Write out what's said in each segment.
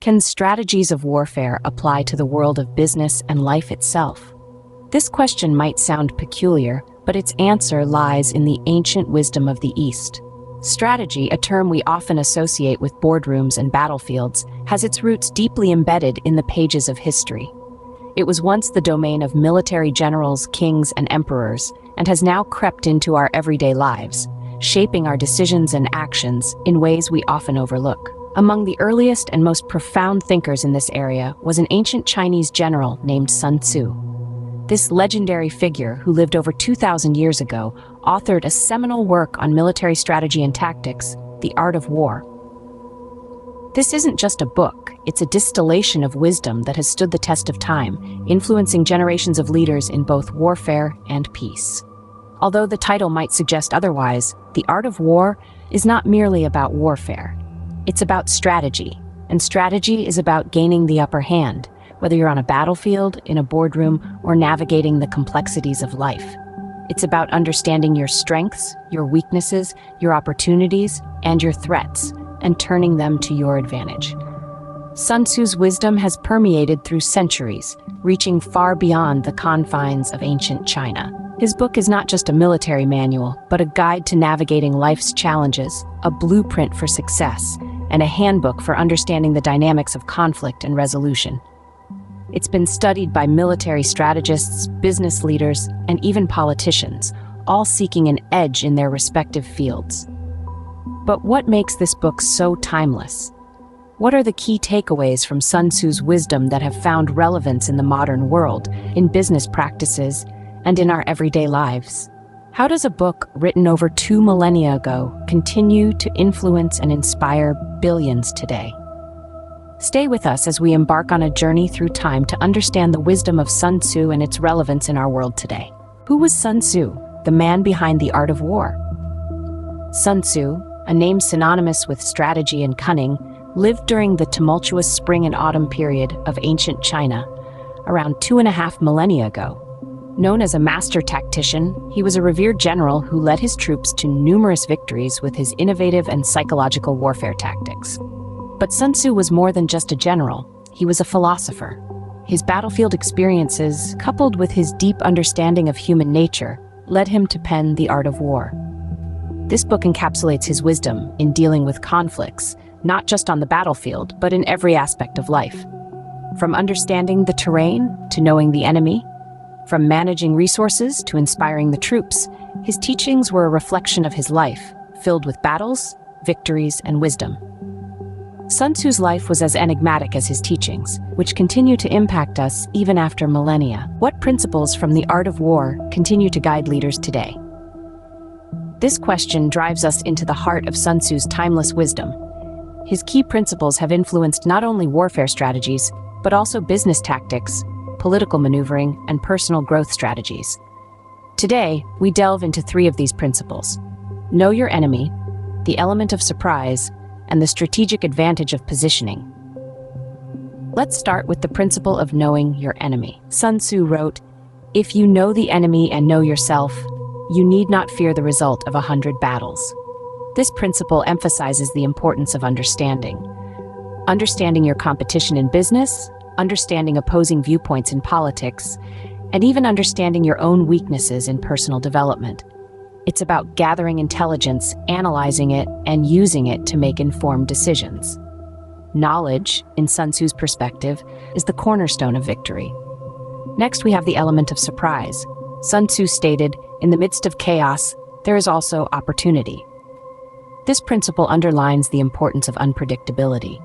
Can strategies of warfare apply to the world of business and life itself? This question might sound peculiar, but its answer lies in the ancient wisdom of the East. Strategy, a term we often associate with boardrooms and battlefields, has its roots deeply embedded in the pages of history. It was once the domain of military generals, kings, and emperors, and has now crept into our everyday lives, shaping our decisions and actions in ways we often overlook. Among the earliest and most profound thinkers in this area was an ancient Chinese general named Sun Tzu. This legendary figure, who lived over 2,000 years ago, authored a seminal work on military strategy and tactics, The Art of War. This isn't just a book, it's a distillation of wisdom that has stood the test of time, influencing generations of leaders in both warfare and peace. Although the title might suggest otherwise, The Art of War is not merely about warfare. It's about strategy, and strategy is about gaining the upper hand, whether you're on a battlefield, in a boardroom, or navigating the complexities of life. It's about understanding your strengths, your weaknesses, your opportunities, and your threats, and turning them to your advantage. Sun Tzu's wisdom has permeated through centuries, reaching far beyond the confines of ancient China. His book is not just a military manual, but a guide to navigating life's challenges, a blueprint for success, and a handbook for understanding the dynamics of conflict and resolution. It's been studied by military strategists, business leaders, and even politicians, all seeking an edge in their respective fields. But what makes this book so timeless? What are the key takeaways from Sun Tzu's wisdom that have found relevance in the modern world, in business practices, and in our everyday lives? How does a book written over 2 millennia ago continue to influence and inspire billions today? Stay with us as we embark on a journey through time to understand the wisdom of Sun Tzu and its relevance in our world today. Who was Sun Tzu, the man behind the art of war? Sun Tzu, a name synonymous with strategy and cunning, lived during the tumultuous spring and autumn period of ancient China, around 2.5 millennia ago. Known as a master tactician, he was a revered general who led his troops to numerous victories with his innovative and psychological warfare tactics. But Sun Tzu was more than just a general. He was a philosopher. His battlefield experiences, coupled with his deep understanding of human nature, led him to pen The Art of War. This book encapsulates his wisdom in dealing with conflicts, not just on the battlefield, but in every aspect of life. From understanding the terrain to knowing the enemy, from managing resources to inspiring the troops, his teachings were a reflection of his life, filled with battles, victories, and wisdom. Sun Tzu's life was as enigmatic as his teachings, which continue to impact us even after millennia. What principles from The Art of War continue to guide leaders today? This question drives us into the heart of Sun Tzu's timeless wisdom. His key principles have influenced not only warfare strategies, but also business tactics, political maneuvering, and personal growth strategies. Today, we delve into 3 of these principles: know your enemy, the element of surprise, and the strategic advantage of positioning. Let's start with the principle of knowing your enemy. Sun Tzu wrote, "If you know the enemy and know yourself, you need not fear the result of 100 battles." This principle emphasizes the importance of understanding your competition in business, understanding opposing viewpoints in politics, and even understanding your own weaknesses in personal development. It's about gathering intelligence, analyzing it, and using it to make informed decisions. Knowledge, in Sun Tzu's perspective, is the cornerstone of victory. Next, we have the element of surprise. Sun Tzu stated, "In the midst of chaos, there is also opportunity." This principle underlines the importance of unpredictability.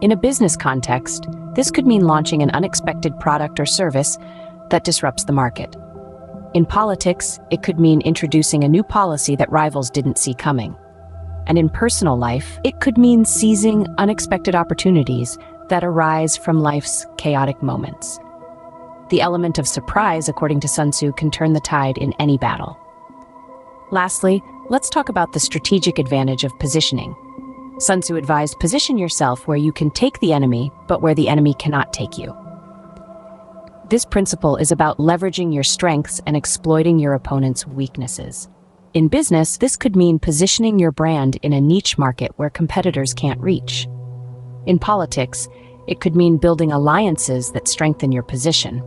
In a business context, this could mean launching an unexpected product or service that disrupts the market. In politics, it could mean introducing a new policy that rivals didn't see coming. And in personal life, it could mean seizing unexpected opportunities that arise from life's chaotic moments. The element of surprise, according to Sun Tzu, can turn the tide in any battle. Lastly, let's talk about the strategic advantage of positioning. Sun Tzu advised, position yourself where you can take the enemy, but where the enemy cannot take you. This principle is about leveraging your strengths and exploiting your opponent's weaknesses. In business, this could mean positioning your brand in a niche market where competitors can't reach. In politics, it could mean building alliances that strengthen your position.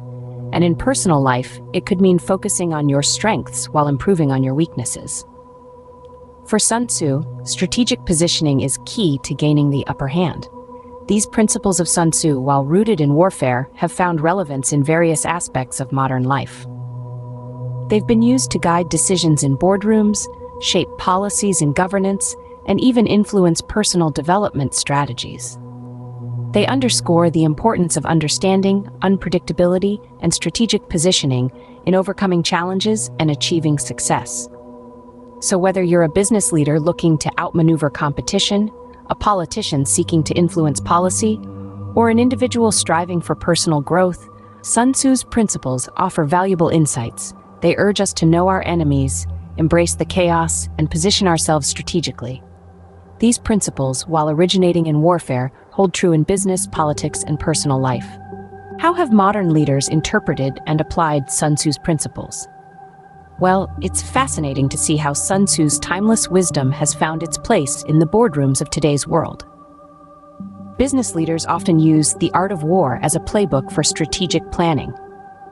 And in personal life, it could mean focusing on your strengths while improving on your weaknesses. For Sun Tzu, strategic positioning is key to gaining the upper hand. These principles of Sun Tzu, while rooted in warfare, have found relevance in various aspects of modern life. They've been used to guide decisions in boardrooms, shape policies in governance, and even influence personal development strategies. They underscore the importance of understanding, unpredictability, and strategic positioning in overcoming challenges and achieving success. So whether you're a business leader looking to outmaneuver competition, a politician seeking to influence policy, or an individual striving for personal growth, Sun Tzu's principles offer valuable insights. They urge us to know our enemies, embrace the chaos, and position ourselves strategically. These principles, while originating in warfare, hold true in business, politics, and personal life. How have modern leaders interpreted and applied Sun Tzu's principles? Well, it's fascinating to see how Sun Tzu's timeless wisdom has found its place in the boardrooms of today's world. Business leaders often use the art of war as a playbook for strategic planning.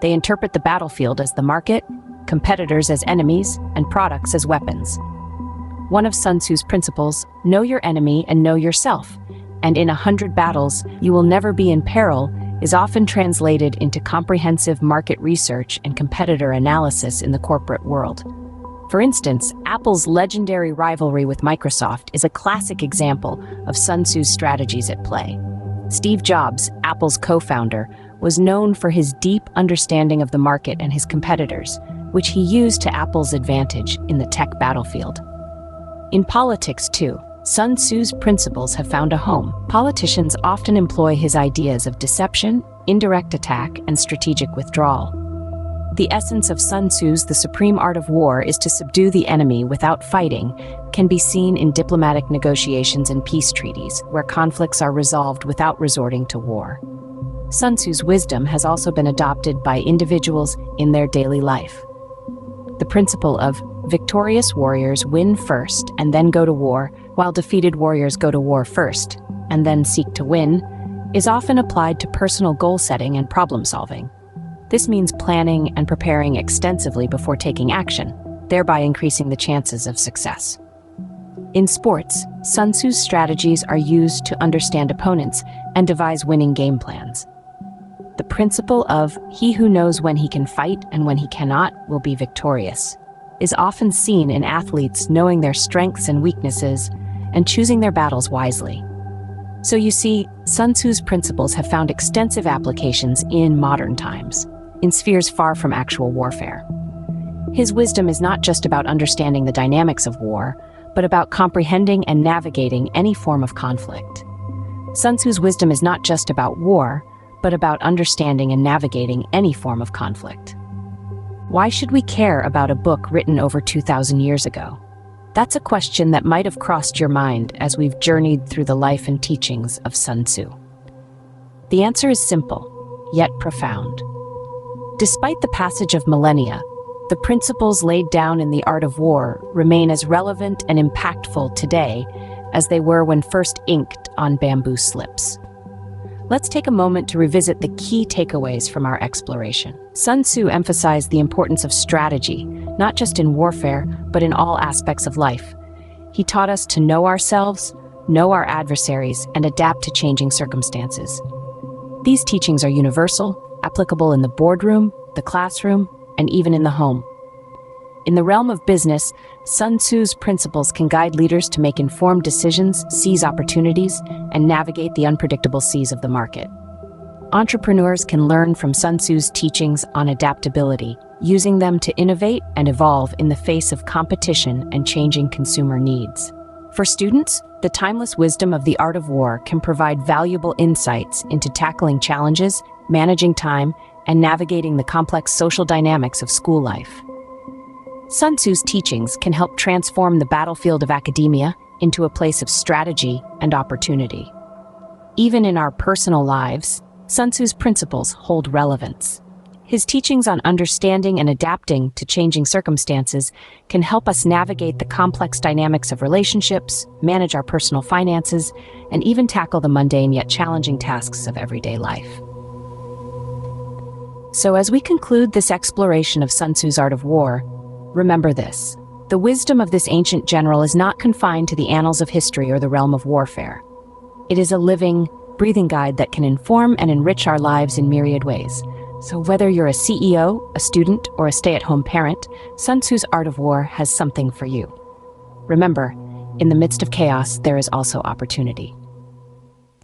They interpret the battlefield as the market, competitors as enemies, and products as weapons. One of Sun Tzu's principles, know your enemy and know yourself, and in 100 battles you will never be in peril, is often translated into comprehensive market research and competitor analysis in the corporate world. For instance, Apple's legendary rivalry with Microsoft is a classic example of Sun Tzu's strategies at play. Steve Jobs, Apple's co-founder, was known for his deep understanding of the market and his competitors, which he used to Apple's advantage in the tech battlefield. In politics, too, Sun Tzu's principles have found a home. Politicians often employ his ideas of deception, indirect attack, and strategic withdrawal. The essence of Sun Tzu's The Supreme Art of War is to subdue the enemy without fighting can be seen in diplomatic negotiations and peace treaties, where conflicts are resolved without resorting to war. Sun Tzu's wisdom has also been adopted by individuals in their daily life. The principle of victorious warriors win first and then go to war, while defeated warriors go to war first and then seek to win, is often applied to personal goal setting and problem solving. This means planning and preparing extensively before taking action, thereby increasing the chances of success. In sports, Sun Tzu's strategies are used to understand opponents and devise winning game plans. The principle of he who knows when he can fight and when he cannot will be victorious is often seen in athletes knowing their strengths and weaknesses and choosing their battles wisely. So you see, Sun Tzu's principles have found extensive applications in modern times, in spheres far from actual warfare. His wisdom is not just about understanding the dynamics of war, but about comprehending and navigating any form of conflict. Sun Tzu's wisdom is not just about war, but about understanding and navigating any form of conflict. Why should we care about a book written over 2,000 years ago? That's a question that might have crossed your mind as we've journeyed through the life and teachings of Sun Tzu. The answer is simple, yet profound. Despite the passage of millennia, the principles laid down in the art of war remain as relevant and impactful today as they were when first inked on bamboo slips. Let's take a moment to revisit the key takeaways from our exploration. Sun Tzu emphasized the importance of strategy, not just in warfare, but in all aspects of life. He taught us to know ourselves, know our adversaries, and adapt to changing circumstances. These teachings are universal, applicable in the boardroom, the classroom, and even in the home. In the realm of business, Sun Tzu's principles can guide leaders to make informed decisions, seize opportunities, and navigate the unpredictable seas of the market. Entrepreneurs can learn from Sun Tzu's teachings on adaptability, using them to innovate and evolve in the face of competition and changing consumer needs. For students, the timeless wisdom of the art of war can provide valuable insights into tackling challenges, managing time, and navigating the complex social dynamics of school life. Sun Tzu's teachings can help transform the battlefield of academia into a place of strategy and opportunity. Even in our personal lives, Sun Tzu's principles hold relevance. His teachings on understanding and adapting to changing circumstances can help us navigate the complex dynamics of relationships, manage our personal finances, and even tackle the mundane yet challenging tasks of everyday life. So as we conclude this exploration of Sun Tzu's art of war, remember this: the wisdom of this ancient general is not confined to the annals of history or the realm of warfare. It is a living, breathing guide that can inform and enrich our lives in myriad ways. So whether you're a CEO, a student, or a stay-at-home parent, Sun Tzu's art of war has something for you. Remember, in the midst of chaos, there is also opportunity.